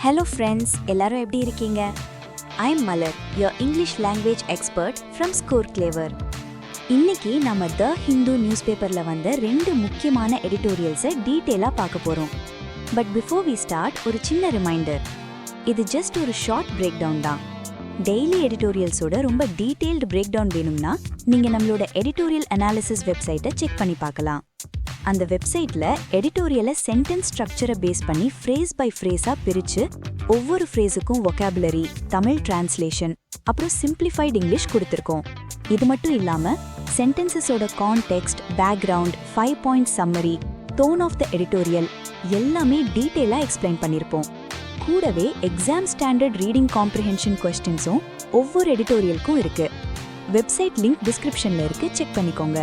Hello friends, எல்லாரும் எப்படி இருக்கீங்க? I am Malar, your English language expert from Score Clever. இன்னைக்கு நாம The Hindu நியூஸ்பேப்பர்ல வந்த ரெண்டு முக்கியமான எடிட்டோரியல்ஸை டீடைலா பார்க்க போறோம். பட் பிஃபோர் we start, ஒரு சின்ன ரிமைண்டர். இது ஜஸ்ட் ஒரு ஷார்ட் பிரேக் டவுன் தான். டெய்லி எடிட்டோரியல்ஸோட ரொம்ப டீடைல்டு பிரேக் டவுன் வேணும்னா நீங்க நம்மளோட எடிட்டோரியல் அனாலிசிஸ் வெப்சைட்டை செக் பண்ணி பார்க்கலாம். அந்த வெப்சைட்ல எடிட்டோரியலை சென்டென்ஸ் ஸ்ட்ரக்சரை பேஸ் பண்ணி ஃப்ரேஸ் பை ஃப்ரேஸா பிரிச்சு ஒவ்வொரு ஃப்ரேஸுக்கும் வொகாபுலரி, தமிழ் டிரான்ஸ்லேஷன், அப்புறம் சிம்பிளிஃபைட் இங்கிலீஷ் கொடுத்துருக்கோம். இது மட்டும் இல்லாம சென்டென்சஸோட context, background, 5 point summary, tone of the editorial எல்லாமே டீட்டெயிலா எக்ஸ்பிளைன் பண்ணியிருப்போம். கூடவே எக்ஸாம் ஸ்டாண்டர்ட் ரீடிங் காம்ப்ரிஹென்ஷன் கொஸ்டின்ஸும் ஒவ்வொரு எடிட்டோரியலுக்கும் இருக்கு. வெப்சைட் லிங்க் டிஸ்கிரிப்ஷன்ல இருக்கு, செக் பண்ணிக்கோங்க.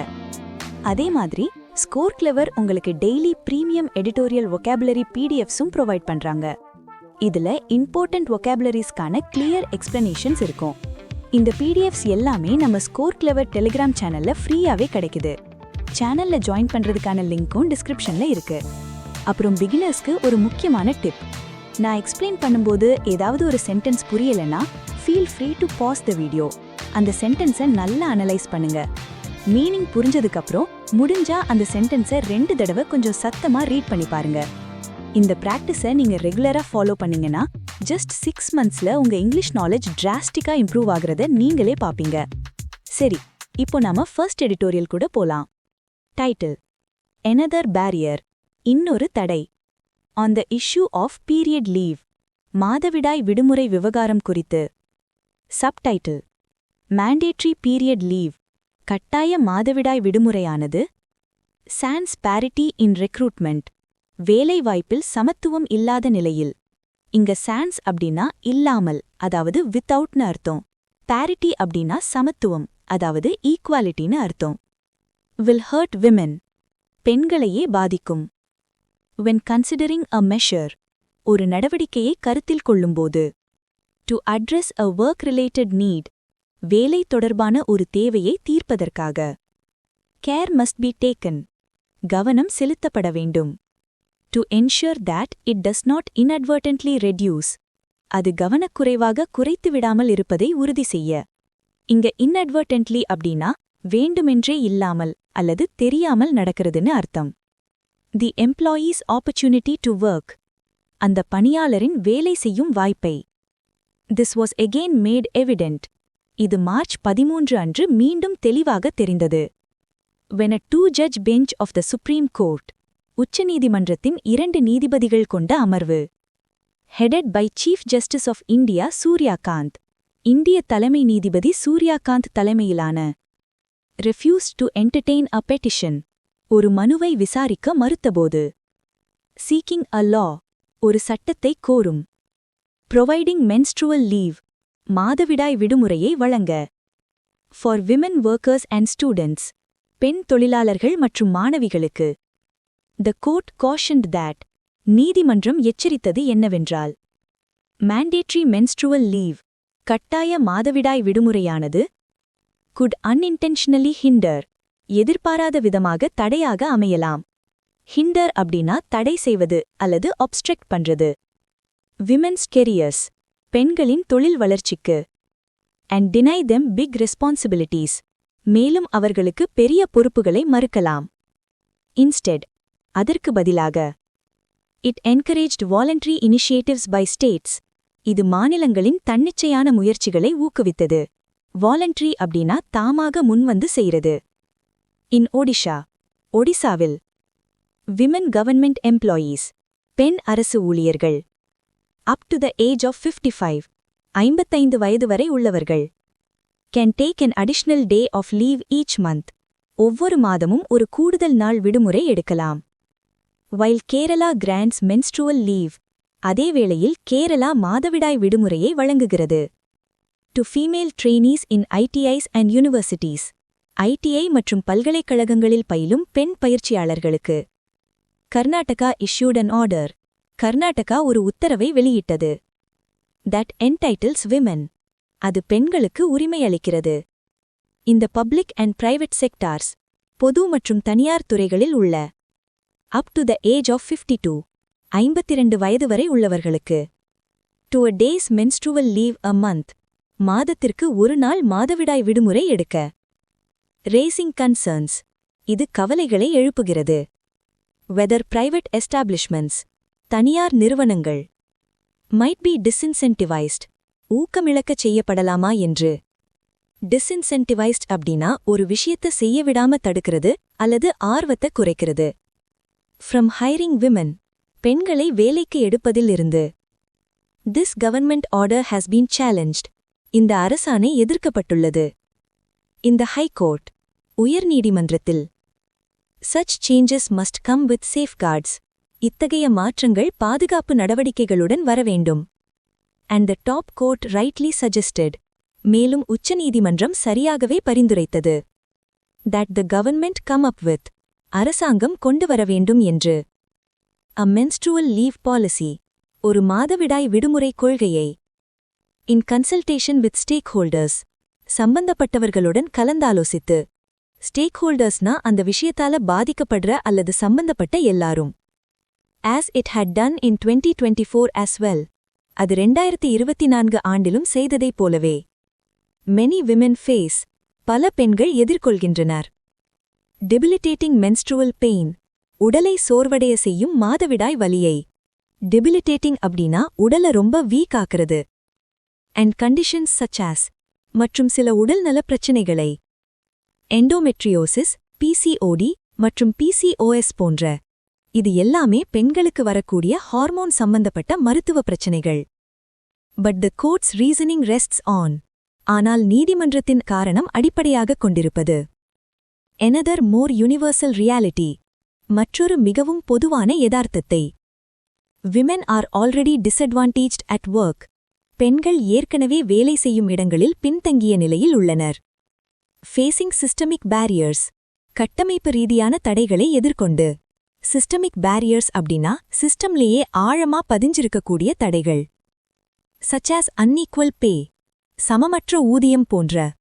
அதே மாதிரி ஸ்கோர் கிளவர் உங்களுக்கு டெய்லி பிரீமியம் எடிட்டோரியல் வொகாபுலரி பிடிஎஃப்ஸும் ப்ரொவைட் பண்றாங்க. இதுல இம்பார்ட்டன்ட் வொகாபுலரிஸ்க்கான கிளியர் எக்ஸ்பிளனேஷன்ஸ் இருக்கும். இந்த பிடிஎஃப்ஸ் எல்லாமே நம்ம ஸ்கோர் கிளவர் டெலிகிராம் சேனல்ல ஃப்ரீயாவே கிடைக்குது. சேனல்ல ஜாயின் பண்றதுக்கான லிங்க்கும் டிஸ்கிரிப்ஷன்ல இருக்கு. அப்புறம் பிகினர்ஸ்க்கு ஒரு முக்கியமான டிப். நான் எக்ஸ்பிளைன் பண்ணும்போது ஏதாவது ஒரு சென்டென்ஸ் புரியலைன்னா feel free to pause the video. அந்த சென்டென்ஸை நல்லா அனலைஸ் பண்ணுங்க. மீனிங் புரிஞ்சதுக்கு அப்புறம் முடிஞ்சா அந்த சென்டென்ஸை 2 தடவை கொஞ்சம் சத்தமா ரீட் பண்ணி பாருங்க. இந்த பிராக்டிஸை நீங்க ரெகுலரா ஃபாலோ பண்ணீங்கன்னா ஜஸ்ட் 6 மந்த்ஸ்ல உங்க இங்கிலீஷ் நாலேஜ் டிராஸ்டிக்கா இம்ப்ரூவ் ஆகுறத நீங்களே பாப்பீங்க. சரி, இப்போ நாம ஃபர்ஸ்ட் எடிட்டோரியல் கூட போலாம். டைட்டில்: Another barrier, இன்னொரு தடை. On the issue of period leave, மாதவிடாய் விடுமுறை விவகாரம் குறித்து. சப்டைட்டில்: Mandatory period leave, கட்டாய மாதவிடாய் விடுமுறையானது. சான்ஸ் பேரிட்டி இன் ரெக்ரூட்மெண்ட், வேலைவாய்ப்பில் சமத்துவம் இல்லாத நிலையில். இங்க சான்ஸ் அப்படின்னா இல்லாமல், அதாவது வித்தவுட்னு அர்த்தம். பேரிட்டி அப்படின்னா சமத்துவம், அதாவது ஈக்குவாலிட்டின்னு அர்த்தம். வில் ஹர்ட் விமென், பெண்களையே பாதிக்கும். வென் கன்சிடரிங் அ மெஷர், ஒரு நடவடிக்கையை கருத்தில் கொள்ளும்போது. To address a work related need, வேலை தொடர்பான ஒரு தேவையை தீர்ப்பதற்காக. கேர் மஸ்ட் பி டேக்கன், கவனம் செலுத்தப்பட வேண்டும். To ensure that it does not inadvertently reduce, அது கவனக்குறைவாக குறைத்து விடாமல் இருப்பதை உறுதி செய்ய. இங்க inadvertently அப்படின்னா வேண்டுமென்றே இல்லாமல் அல்லது தெரியாமல் நடக்கிறதுன்னு அர்த்தம். The employees opportunity to work, அந்த பணியாளரின் வேலை செய்யும் வாய்ப்பை. This was again made evident, இது மார்ச் 13 அன்று மீண்டும் தெளிவாக தெரிந்தது. When a 2-judge bench of the supreme court, உச்சநீதிமன்றத்தின் 2 நீதிபதிகள் கொண்ட அமர்வு. Headed by chief justice of India Suryakant, இந்திய தலைமை நீதிபதி சூர்யாகாந்த் தலைமையிலான. Refuse to entertain a petition, ஒரு மனுவை விசாரிக்க மறுத்தபோது. சீக்கிங் அ லா, ஒரு சட்டத்தை கோரும். ப்ரொவைடிங் menstrual லீவ், மாதவிடாய் விடுமுறையை வழங்க. For women workers and students, பெண் தொழிலாளர்கள் மற்றும் மாணவிகளுக்கு. த கோர்ட் காஷன்ட் தட், நீதிமன்றம் எச்சரித்தது என்னவென்றால். மேண்டேட்ரி menstrual லீவ், கட்டாய மாதவிடாய் விடுமுறையானது. குட் unintentionally ஹிண்டர், எதிர்பாராத விதமாக தடையாக அமையலாம். ஹிண்டர் அப்படின்னா தடை செய்வது அல்லது obstruct பண்றது. விமென்ஸ் கெரியர்ஸ், பெண்களின் தொழில் வளர்ச்சிக்கு. And deny them big responsibilities, மேலும் அவர்களுக்கு பெரிய பொறுப்புகளை மறுக்கலாம். இன்ஸ்டெட், அதற்கு பதிலாக. It encouraged voluntary initiatives by states, இது மாநிலங்களின் தன்னிச்சையான முயற்சிகளை ஊக்குவித்தது. வாலண்டரி அப்படின்னா தாமாக முன்வந்து செய்கிறது. இன் ஒடிஷா, ஒடிசாவில். விமென் கவர்மெண்ட் எம்ப்ளாயீஸ், பெண் அரசு ஊழியர்கள். Up to the age of 55, 55 வயது வரை உள்ளவர்கள். Can take an additional day of leave each month, ஒவ்வொரு மாதமும் ஒரு கூடுதல் நாள் விடுமுறை எடுக்கலாம். While Kerala grants menstrual leave, அதே வேளையில் கேரளா மாதவிடாய் விடுமுறையை வழங்குகிறது. To female trainees in ITIs and universities, ITI மற்றும் பல்கலைக்கழகங்களில் பயிலும் பெண் பயிற்சியாளர்களுக்கு. Karnataka issued an order, Karnataka ஒரு உத்தரவை வெளியிட்டது. தட் என்டைட்டில்ஸ் விமென், அது பெண்களுக்கு உரிமை அளிக்கிறது. இந்த பப்ளிக் அண்ட் பிரைவேட் செக்டார்ஸ், பொது மற்றும் தனியார் துறைகளில் உள்ள. Up to the age of 52, 52 வயது வரை உள்ளவர்களுக்கு. to a day's menstrual leave a month. மாதத்திற்கு ஒரு நாள் மாதவிடாய் விடுமுறை எடுக்க. Raising concerns. இது கவலைகளை எழுப்புகிறது. Whether private establishments. தனியார் நிறுவனங்கள். Might be disincentivized. ஊக்கமிழக்கச் செய்யப்படலாமா என்று. Disincentivized அப்படின்னா ஒரு விஷயத்தை செய்ய விடாம தடுக்கிறது அல்லது ஆர்வத்தை குறைக்கிறது. From hiring women. பெண்களை வேலைக்கு எடுப்பதில் இருந்து. This government order has been challenged. இந்த அரசாணை எதிர்க்கப்பட்டுள்ளது. In the High Court. உயர்நீதிமன்றத்தில். Such changes must come with safeguards. இத்தகைய மாற்றங்கள் பாதுகாப்பு நடவடிக்கைகளுடன் வரவேண்டும். And the top court rightly suggested. மேலும் உச்சநீதிமன்றம் சரியாகவே பரிந்துரைத்தது. That the government come up with. அரசாங்கம் கொண்டு வர வேண்டும் என்று. A menstrual leave policy. ஒரு மாதவிடாய் விடுமுறை கொள்கையை. In consultation with stakeholders. சம்பந்தப்பட்டவர்களுடன் கலந்தாலோசித்து. Stakeholdersனா அந்த விஷயத்தால பாதிக்கப்படுற அல்லது சம்பந்தப்பட்ட எல்லாரும். As it had done in 2024 as well. அது 2024 ஆண்டிலும் செய்ததைப் போலவே. Many women face. பல பெண்கள் எதிர்கொள்கின்றனர். Debilitating menstrual pain. உடலை சோர்வடைய செய்யும் மாதவிடாய் வலியை. Debilitating அப்படின்னா உடலை ரொம்ப வீக் ஆக்குறது. And conditions such as. மற்றும் சில உடல்நல பிரச்சினைகளை. Endometriosis, PCOD மற்றும் PCOS போன்ற. இது எல்லாமே பெண்களுக்கு வரக்கூடிய ஹார்மோன் சம்பந்தப்பட்ட மருத்துவ பிரச்சினைகள். But the court's reasoning rests on. ஆனால் நீதிமன்றத்தின் காரணம் அடிப்படையாகக் கொண்டிருப்பது. Another more universal reality. மற்றொரு மிகவும் பொதுவான யதார்த்தத்தை. Women are already disadvantaged at work. பெண்கள் ஏற்கனவே வேலை செய்யும் இடங்களில் பின்தங்கிய நிலையில் உள்ளனர். Facing systemic barriers. கட்டமைப்பு ரீதியான தடைகளை எதிர்கொண்டு. Systemic barriers அப்படின்னா சிஸ்டம்லேயே ஆழமா பதிஞ்சிருக்கக்கூடிய தடைகள். Such as unequal pay. சமமற்ற ஊதியம் போன்ற.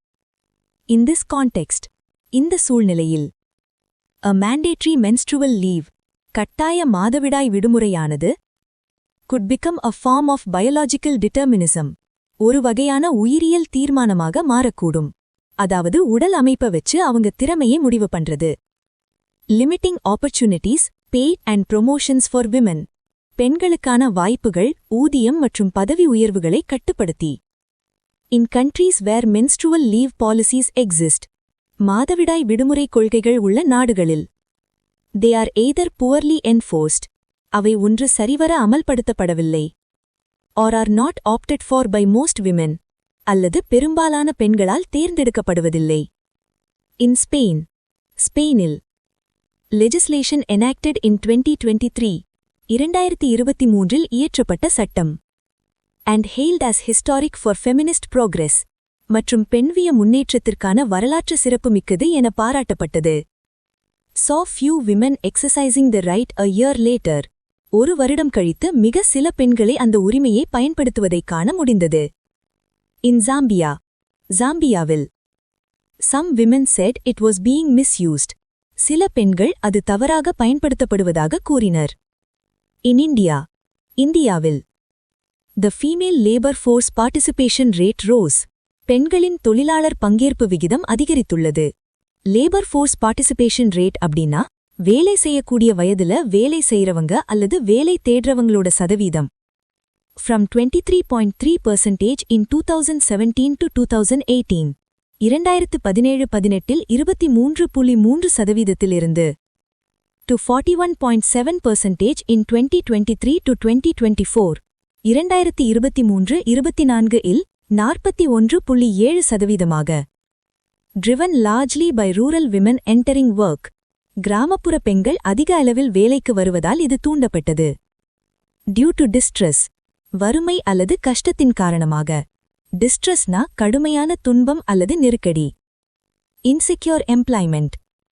In this context. இந்த சூழ்நிலையில். A mandatory menstrual leave. கட்டாய மாதவிடாய் விடுமுறையானது. Could become a form of biological determinism. ஒரு வகையான உயிரியல் தீர்மானமாக மாறக்கூடும். அதாவது உடல் அமைப்பை வச்சு அவங்க திறமையை முடிவு பண்றது. Limiting opportunities, pay and promotions for women. பெண்களுக்கான வாய்ப்புகள், ஊதியம் மற்றும் பதவி உயர்வுகளை கட்டுப்படுத்தி. In countries where menstrual leave policies exist. மாதவிடாய் விடுமுறை கொள்கைகள் உள்ள நாடுகளில். They are either poorly enforced. அவை ஒன்று சரிவர அமல்படுத்தப்படவில்லை. Or are not opted for by most women. அல்லது பெரும்பாலான பெண்களால் தேர்ந்தெடுக்கப்படுவதில்லை. In Spain. ஸ்பெயினில். Legislation enacted in 2023. 2023இல் இயற்றப்பட்ட சட்டம். And hailed as historic for feminist progress. மற்றும் பெண்விய முன்னேற்றத்திற்கான வரலாற்று சிறப்புமிக்கது என பாராட்டப்பட்டது. Saw few women exercising the right a year later. ஒரு வருடம் கழித்து மிக சில பெண்களை அந்த உரிமையை பயன்படுத்துவதைக் காண முடிந்தது. In Zambia. ஜாம்பியாவில். Some women said it was being misused. சில பெண்கள் அது தவறாக பயன்படுத்தப்படுவதாக கூறினர். In India. இந்தியாவில். The female labor force participation rate rose. பெண்களின் தொழிலாளர் பங்கேற்பு விகிதம் அதிகரித்துள்ளது. லேபர் ஃபோர்ஸ் பார்ட்டிசிபேஷன் ரேட் அப்படின்னா வேலை செய்யக்கூடிய வயதுல வேலை செய்யறவங்க அல்லது வேலை தேடுறவங்களோட சதவீதம். From 23.3% in 2017 to 2018. 2017-18 23.3%. To 41.7% in 2023 to 2024. 2023-24 41.7%. Driven largely by rural women entering work. கிராமப்புற பெண்கள் அதிக அளவில் வேலைக்கு வருவதால் இது தூண்டப்பட்டது. Due to distress. வறுமை அல்லது கஷ்டத்தின் காரணமாக. டிஸ்ட்ரெஸ்னா கடுமையான துன்பம் அல்லது நெருக்கடி. Insecure employment.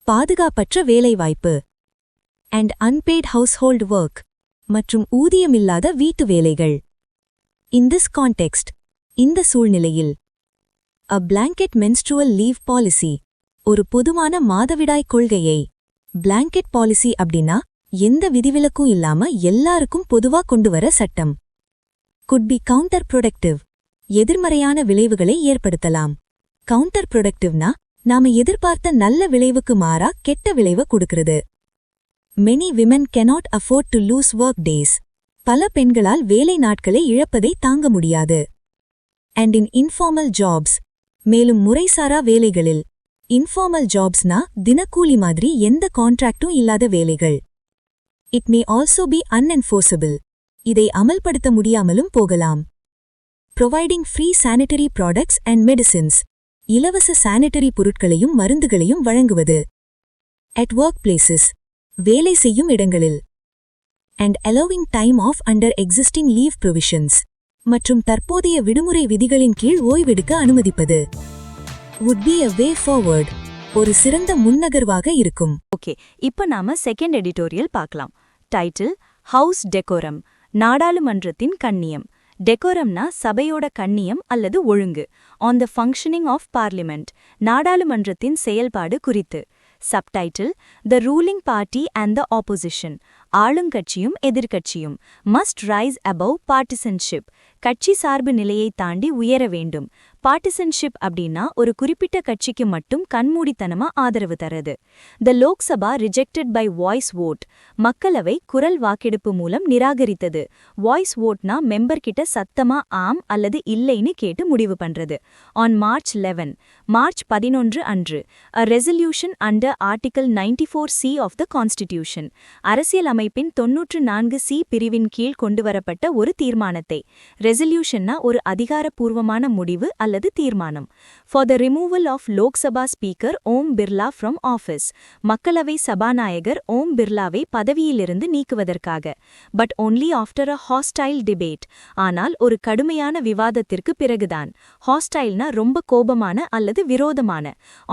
பாதுகாப்பற்ற வேலைவாய்ப்பு. And unpaid household work. மற்றும் ஊதியமில்லாத வீட்டு வேலைகள். In this context. இந்த சூழ்நிலையில். A blanket menstrual leave policy. ஒரு பொதுவான மாதவிடாய் கொள்கையை. blanket policy அப்படின்னா எந்த விதிவிலக்கும் இல்லாம எல்லாருக்கும் பொதுவா கொண்டு வர சட்டம். could be counterproductive. எதிர்மறையான விளைவுகளை ஏற்படுத்தலாம். counterproductiveனா நாம எதிர்பார்த்த நல்ல விளைவுக்கு மாறா கெட்ட விளைவு கொடுக்கிறது. Many women cannot afford to lose work days. பல பெண்களால் வேலை நாட்களை இழப்பதை தாங்க முடியாது. And in informal jobs. மேலும் முறைசாரா வேலைகளில். Informal jobsனா தினக்கூலி மாதிரி எந்த கான்ட்ராக்டும் இல்லாத வேலைகள். It may also be unenforceable. இதை அமல்படுத்த முடியாமலும் போகலாம். Providing free sanitary products and medicines. இலவச சானிட்டரி பொருட்களையும் மருந்துகளையும் வழங்குவது. At workplaces. வேலை செய்யும் இடங்களில். And allowing time off under existing leave provisions. மற்றும் தற்போதைய விடுமுறை விதிகளின் கீழ் ஓய்வெடுக்க அனுமதிப்பது. Would be a way forward. ஒரு சிறந்த முன்னகர்வாக இருக்கும். ஓகே, இப்ப நாம செகண்ட் எடிட்டோரியல் பார்க்கலாம். டைட்டில் ஹவுஸ் டெக்கோரம், நாடாளுமன்றத்தின் கண்ணியம். டெக்கோரம்னா சபையோட கண்ணியம் அல்லது ஒழுங்கு. On the functioning of parliament, நாடாளுமன்றத்தின் செயல்பாடு குறித்து. Subtitle the ruling party and the opposition, ஆளுங்கட்சியும் எதிர்க்கட்சியும். மஸ்ட் ரைஸ் அபவ் பார்ட்டிசன்ஷிப், கட்சி சார்பு நிலையை தாண்டி உயர வேண்டும். பார்ட்டிசன்ஷிப் அப்படின்னா ஒரு குறிப்பிட்ட கட்சிக்கு மட்டும் கண்மூடித்தனமா ஆதரவு தரது. The Lok Sabha rejected by voice vote, மக்களவை குரல் வாக்கெடுப்பு மூலம் நிராகரித்தது. வாய்ஸ் வோட்னா மெம்பர் கிட்ட சத்தமா ஆம் அல்லது இல்லைன்னு கேட்டு முடிவு பண்றது. ஆன் March 11, மார்ச் 11 அன்று, a resolution under Article 94C of the Constitution, அரசியல் அமைப்பின் 94C பிரிவின் கீழ் கொண்டுவரப்பட்ட ஒரு தீர்மானத்தை. ரெசல்யூஷன்னா ஒரு அதிகாரப்பூர்வமான முடிவு அல்லது தீர்மானம். For the removal of Lok Sabha Speaker Om Birla from office, மக்களவை சபாநாயகர் ஓம் பிர்லாவை பதவியிலிருந்து நீக்குவதற்காக. But only after a hostile debate, ஆனால் ஒரு கடுமையான விவாதத்திற்கு பிறகுதான். ஹாஸ்டைல்னா ரொம்ப கோபமான அல்லது விரோதமான.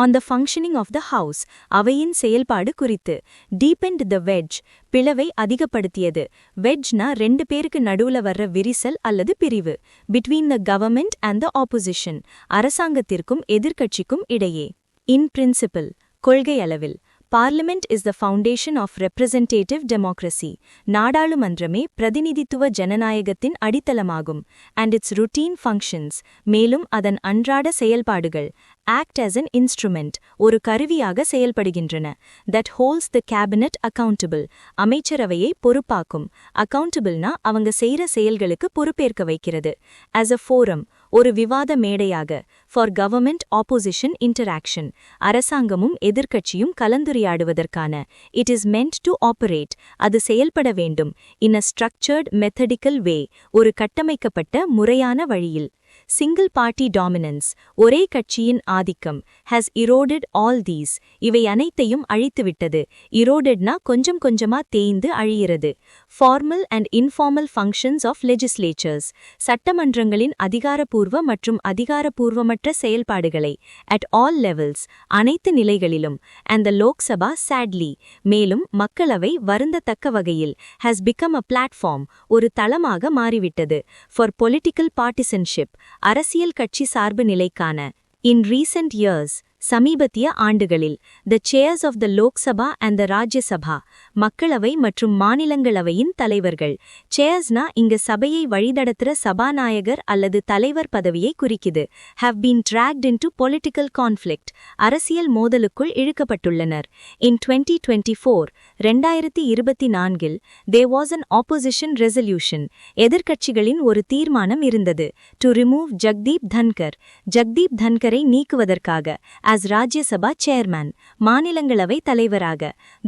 On the functioning of the house, அவையின் செயல்பாடு குறித்து. Deepened the wedge, பிளவை அதிகப்படுத்தியது. வெட்ஜ்னா ரெண்டு பேருக்கு நடுவுல வர்ற விரிசல் அல்லது பிரிவு. Between the government and the opposition, அரசாங்கத்திற்கும் எதிர்க்கட்சிக்கும் இடையே. In principle, கொள்கை அளவில். Parliament is the foundation of representative democracy. நாடாளுமன்றமே பிரதிநிதித்துவ ஜனநாயகத்தின் அடித்தளமாகும். And its routine functions, மேலும் அதன் அன்றாட செயல்பாடுகள். Act as an instrument, ஒரு கருவியாக செயல்படுகின்றன. That holds the cabinet accountable, அமைச்சரவையை பொறுப்பாக்கும். Accountableனா அவங்க செய்ற செயல்களுக்கு பொறுப்பேற்க வைக்கிறது. As a forum, ஒரு விவாத மேடையாக. For government opposition interaction, அரசாங்கமும் எதிர்க்கட்சியும் கலந்துரையாடுவதற்கான. It is meant to operate, அது செயல்பட வேண்டும். In a structured methodical way, ஒரு கட்டமைக்கப்பட்ட முறையான வழியில். Single party dominance, ஒரே கட்சியின் ஆதிக்கம். Has eroded all these, இவை அனைத்தையும் அழித்துவிட்டது. Erodedனா கொஞ்சம் கொஞ்சமா தேய்ந்து அழியிறது. Formal and informal functions of legislatures, சட்டமன்றங்களின் அதிகாரப்பூர்வ மற்றும் அதிகாரப்பூர்வமற்ற செயல்பாடுகளை. At all levels, அனைத்து நிலைகளிலும். And the Lok Sabha sadly, மேலும் மக்களவை வருந்தத்தக்க வகையில். Has become a platform, ஒரு தளமாக மாறிவிட்டது. For political partisanship, அரசியல் கட்சி சார்பு நிலைக்கான. In recent years, சமீபத்திய ஆண்டுகளில். The chairs of the Lok Sabha and the Rajya Sabha, மக்களவை மற்றும் மாநிலங்களவையின் தலைவர்கள். Chairsனா இங்க சபையை வழிநடத்துற சபாநாயகர் அல்லது தலைவர் பதவியை குறிக்குது. Have been dragged into political conflict, அரசியல் மோதலுக்குள் இழுக்கப்பட்டுள்ளனர். In 2024, 2024, there was an opposition resolution, எதிர்க்கட்சிகளின் ஒரு தீர்மானம் இருந்தது. To remove Jagdeep Dhankar, Jagdeep தன்கரை நீக்குவதற்காக. As Rajya Sabha chairman, மாநிலங்களவை தலைவராக.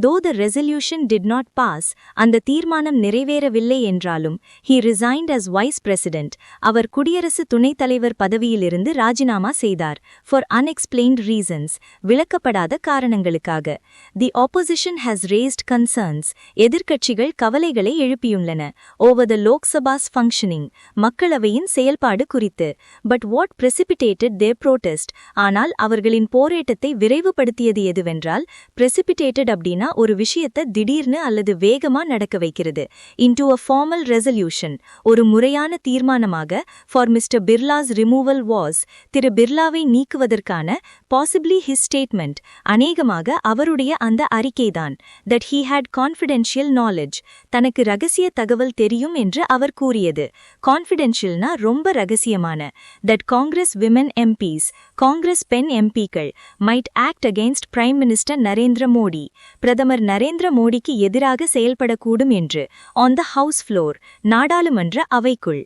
Though the resolution did not pass, அந்த தீர்மானம் நிறைவேறவில்லை என்றாலும், he resigned as vice president, அவர் குடியரசு துணைத் தலைவர் பதவியிலிருந்து ராஜினாமா செய்தார். For unexplained reasons, விளக்கப்படாத காரணங்களுக்காக. The opposition has raised concerns, எதிர்க்கட்சிகள் கவலைகளை எழுப்பியுள்ளன. Over the Lok Sabha's functioning, மக்களவையின் செயல்பாடு குறித்து. But what precipitated their protest, ஆனால் அவர்களின் போராட்டத்தை விரைவுபடுத்தியது எதுவென்றால் precipitate அப்படின்னா ஒரு விஷயத்தை திடீர்னு அல்லது வேகமா நடக்க வைக்கிறது into a formal resolution ஒரு முறையான தீர்மானமாக for Mr. Birla's removal was Thiru பிர்லாவை நீக்குவதற்கான possibly his statement அநேகமாக அவருடைய அந்த அறிக்கைதான் that he had confidential knowledge தனக்கு ரகசிய தகவல் தெரியும் என்று அவர் கூறியது confidentialனா ரொம்ப ரகசியமான that Congress women MPs Congress பெண் MPக்கள் might act against Prime Minister Narendra Modi பிரதமர் நரேந்திர மோடிக்கு எதிராக செயல்படக்கூடும் என்று on the House floor நாடாளுமன்ற அவைக்குள்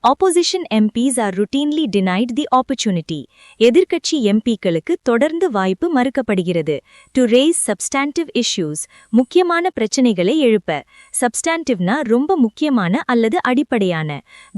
Opposition MPs are routinely denied the opportunity. எதிர்க்கட்சி MPக்களுக்கு தொடர்ந்து வாய்ப்பு மறுக்கப்படுகிறது. To raise substantive issues. முக்கியமான பிரச்சனைகளை எழுப்ப. Substantiveனா ரொம்ப முக்கியமான அல்லது அடிப்படையான.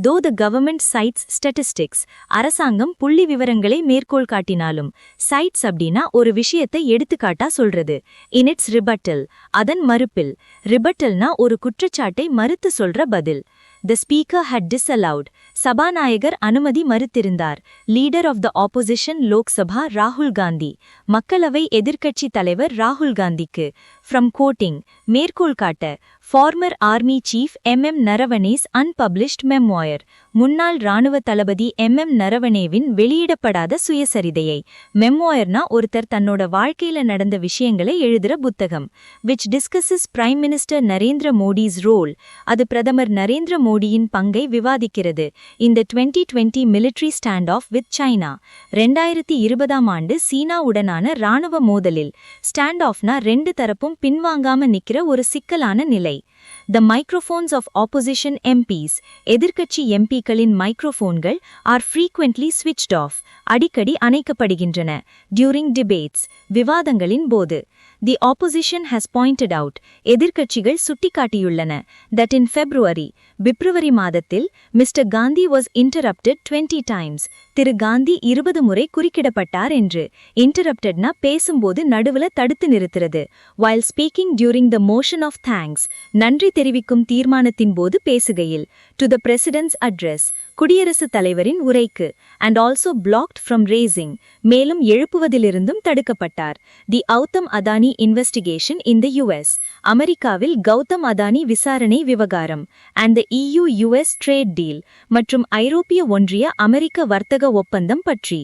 Though the government cites statistics. அரசாங்கம் புள்ளி விவரங்களை மேற்கோள் காட்டினாலும். Cites அப்படின்னா ஒரு விஷயத்தை எடுத்துக்காட்டா சொல்றது. In its rebuttal. அதன் மறுப்பில். Rebuttalனா ஒரு குற்றச்சாட்டை மறுத்து சொல்ற பதில். The speaker had disallowed. சபாநாயகர் அனுமதி மறுத்திருந்தார். Leader of the opposition Lok Sabha Rahul Gandhi. மக்களவை எதிர்க்கட்சி தலைவர் ராகுல் காந்திக்கு. From quoting. மேற்கோள் காட்ட. Former Army Chief M.M. Naravane's unpublished memoir. முன்னாள் ராணுவ தளபதி M.M. நரவனேவின் வெளியிடப்படாத சுயசரிதையை. மெமோயர்னா ஒருத்தர் தன்னோட வாழ்க்கையில நடந்த விஷயங்களை எழுதுற புத்தகம். Which discusses Prime Minister Narendra Modi's role. அது பிரதமர் நரேந்திர மோடியின் பங்கை விவாதிக்கிறது. இந்த 2020 military standoff with China. 2020 ஆண்டு சீனாவுடனான ராணுவ மோதலில். ஸ்டாண்ட்-ஆஃப்னா ரெண்டு தரப்பும் பின்வாங்காம நிக்கிற ஒரு சிக்கலான நிலை. The microphones of opposition MPs. எதிர்க்கட்சி MPக்களின் மைக்ரோஃபோன்கள் are frequently switched off. அடிக்கடி அணைக்கப்படுகின்றன. During debates. விவாதங்களின் போது. The opposition has pointed out. எதிர்க்கட்சிகள் சுட்டிக்காட்டியுள்ளன. That in February. பிப்ரவரி மாதத்தில் Mr. Gandhi was interrupted 20 times. திரு காந்தி 20 முறை குறுக்கிடப்பட்டார் என்று. Interruptedனா பேசும்போது நடுவுல தடுத்து நிறுத்துறது. While speaking during the motion of thanks. நன்றி தெரிவிக்கும் தீர்மானத்தின் போது பேசுகையில். To the President's address. குடியரசுத் தலைவரின் உரைக்கு. And also blocked from raising. மேலும் எழுப்புவதிலிருந்தும் தடுக்கப்பட்டார். The Gautam Adani investigation in the US. அமெரிக்காவில் கௌதம் அதானி விசாரணை விவகாரம். And the EU-US trade deal. மற்றும் ஐரோப்பிய ஒன்றிய அமெரிக்க வர்த்தக ஒப்பந்தம் பற்றி.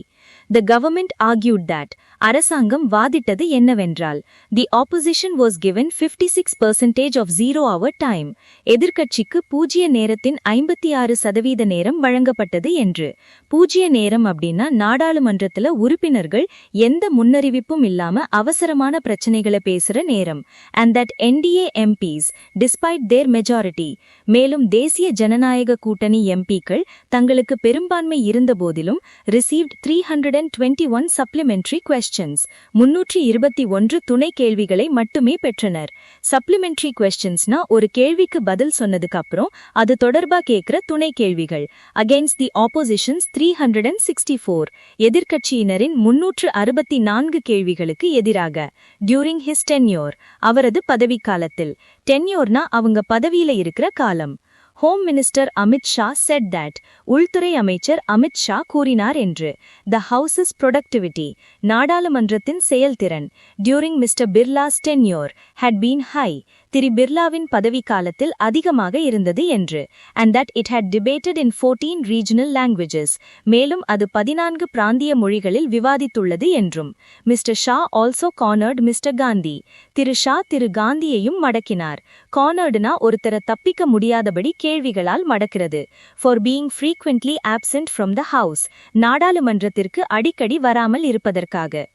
The government argued that. அரசாங்கம் வாதிட்டது என்னவென்றால். The opposition was given 56% of 0-hour time. எதிர்க்கட்சிக்கு பூஜ்ய நேரத்தின் 56% நேரம் வழங்கப்பட்டது என்று. பூஜ்ய நேரம் அப்படின்னா நாடாளுமன்றத்துல உறுப்பினர்கள் எந்த முன்னறிவிப்பும் இல்லாம அவசரமான பிரச்சனைகளை பேசுற நேரம். And that NDA MPs, despite their majority. மேலும் தேசிய ஜனநாயக கூட்டணி MPக்கள் தங்களுக்கு பெரும்பான்மை இருந்தபோதிலும் received 321 supplementary questions. 321 துணை கேள்விகளை மட்டுமே பெற்றனர். Supplementary questionsனா ஒரு கேள்விக்கு பதில் சொன்னதுக்கு அப்புறம் அது தொடர்பா கேக்குற துணை கேள்விகள். Against the opposition's 364. எதிர்க்கட்சியினரின் 364 கேள்விகளுக்கு எதிராக. During his tenure. அவரது பதவிக்காலத்தில். Tenureனா அவங்க பதவியில இருக்கிற காலம். Home Minister Amit Shah said that. உள்துறை அமைச்சர் அமித் ஷா கூறினார் என்று. The House's productivity. நாடாளுமன்றத்தின் செயல்திறன். During Mr. Birla's tenure. Had been high. திரு பிர்லாவின் பதவிக்காலத்தில் அதிகமாக இருந்தது என்று. And that it had debated in 14 regional languages. மேலும் அது 14 பிராந்திய மொழிகளில் விவாதித்துள்ளது என்றும். Mr. Shah also cornered Mr. Gandhi. திரு ஷா திரு காந்தியையும் மடக்கினார். Corneredனா ஒருத்தர தப்பிக்க முடியாதபடி கேள்விகளால் மடக்கிறது. For being frequently absent from the house. நாடாளுமன்றத்திற்கு அடிக்கடி வராமல் இருப்பதற்காக.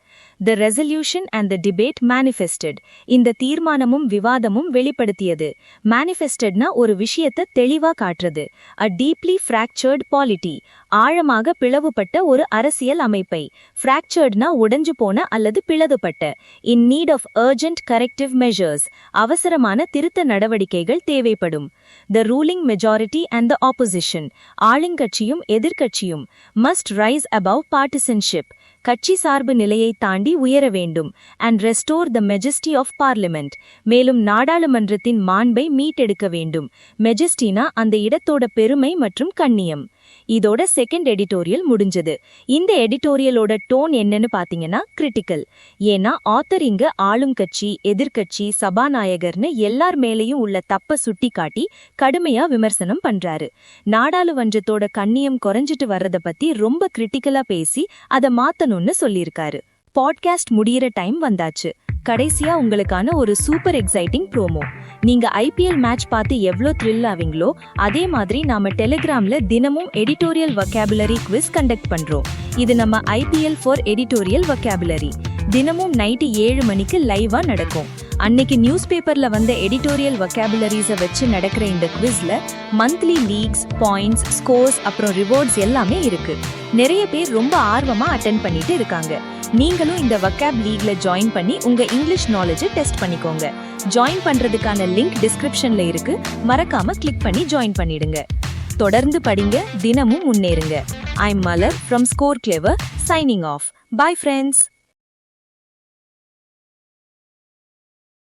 The resolution and the debate manifested. இந்த தீர்மானமும் விவாதமும் வெளிப்படுத்தியது. Manifestedனா ஒரு விஷயத்தை தெளிவா காட்டுறது. A deeply fractured polity. ஆழமாக பிளவுபட்ட ஒரு அரசியல் அமைப்பை. Fracturedனா உடைஞ்சு போன அல்லது பிளவுபட்ட. In need of urgent corrective measures. அவசரமான திருத்த நடவடிக்கைகள் தேவைப்படும். The ruling majority and the opposition. ஆளுங்கட்சியும் எதிர்க்கட்சியும். Must rise above partisanship. கட்சி சார்பு நிலையை தாண்டி உயர வேண்டும். And restore the majesty of parliament. மேலும் நாடாளுமன்றத்தின் மாண்பை மீட்டெடுக்க வேண்டும். Majestyனா அந்த இடத்தோட பெருமை மற்றும் கண்ணியம். இதோட செகண்ட் எடிட்டோரியல் முடிஞ்சது. இந்த எடிட்டோரியலோட டோன் என்னன்னு பாத்தீங்கன்னா கிரிட்டிக்கல். ஏன்னா ஆத்தர் இங்க ஆளுங்கட்சி, எதிர்க்கட்சி, சபாநாயகர்னு எல்லார் மேலேயும் உள்ள தப்ப சுட்டி காட்டி கடுமையா விமர்சனம் பண்றாரு. நாடாளுமன்றத்தோட கண்ணியம் குறைஞ்சிட்டு வர்றத பத்தி ரொம்ப கிரிட்டிக்கலா பேசி அதை மாத்தணும்னு சொல்லியிருக்காரு. பாட்காஸ்ட் முடியிற டைம் வந்தாச்சு. கடைசியா உங்களுக்கான ஒரு சூப்பர் எக்ஸைட்டிங் ப்ரோமோ. நீங்க ஐபிஎல் மேட்ச் பார்த்து எவ்ளோ த்ரில் ஆவீங்களோ அதே மாதிரி நாம டெலிகிராம்ல தினமும் எடிட்டோரியல் வொக்காபுலரி குவிஸ் கண்டக்ட் பண்றோம். இது நம்ம ஐபிஎல் ஃபார் எடிட்டோரியல் வொக்காபுலரி. தினமும் நைட்டு 7 மணிக்கு லைவா நடக்கும். அன்னைக்கு நியூஸ் பேப்பர்ல வந்த எடிட்டோரியல் வொக்காபுலரிஸை வச்சு நடக்கிற இந்த குவிஸ்ல மந்த்லி லீக்ஸ், பாயிண்ட்ஸ், ஸ்கோர்ஸ் அப்புறம் ரிவார்ட்ஸ் எல்லாமே இருக்கு. நிறைய பேர் ரொம்ப ஆர்வமா அட்டென்ட் பண்ணிட்டு இருக்காங்க. நீங்களும் இந்த வொக்காப் லீக்ல ஜாயின் பண்ணி உங்க இங்கிலீஷ் நாலேஜை டெஸ்ட் பண்ணிக்கோங்க. ஜாயின் பண்றதுக்கான லிங்க் டிஸ்கிரிப்ஷன்ல இருக்கு. மறக்காம கிளிக் பண்ணி ஜாயின் பண்ணிடுங்க. தொடர்ந்து படிங்க, தினமும் முன்னேறுங்க. I am Malar from score clever, signing off. Bye friends.